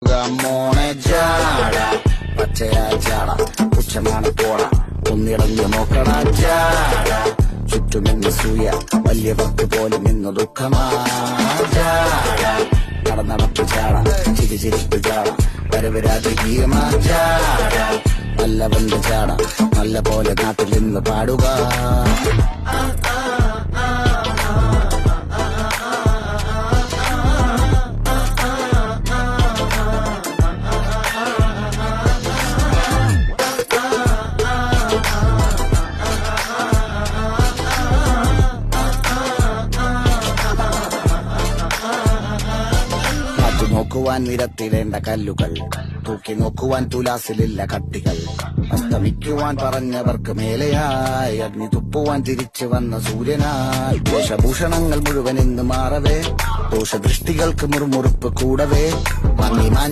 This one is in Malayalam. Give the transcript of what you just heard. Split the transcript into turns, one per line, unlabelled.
മോണെ ജാട പച്ചയാ ചാട പുച്ഛമാണ് പോട ഒന്നിടഞ്ഞു നോക്കണ ജാട ചുറ്റുമെന്ന് സൂയ വലിയവർക്ക് പോലും ഇന്ന് ദുഃഖമാ ജാട നടന്നടപ്പ് ചാട ചിരിച്ചിരിപ്പ് ചാട വരവരാജകീയമാ ജാട നല്ലവന്റെ ചാട നല്ല പോലെ നാട്ടിൽ നിന്ന് പാടുക. നോക്കുവാൻ നിരത്തിടേണ്ട കല്ലുകൾ തൂക്കി നോക്കുവാൻ തുലാസിലില്ല കട്ടികൾ അസ്തമിക്കുവാൻ പറഞ്ഞവർക്ക് മേലെയായി അഗ്നി തുപ്പുവാൻ തിരിച്ചു വന്ന സൂര്യനായി ദോഷഭൂഷണങ്ങൾ മുഴുവൻ ഇന്ന് മാറവേ ദോഷദൃഷ്ടികൾക്ക് മുറുമുറുപ്പ് കൂടവേ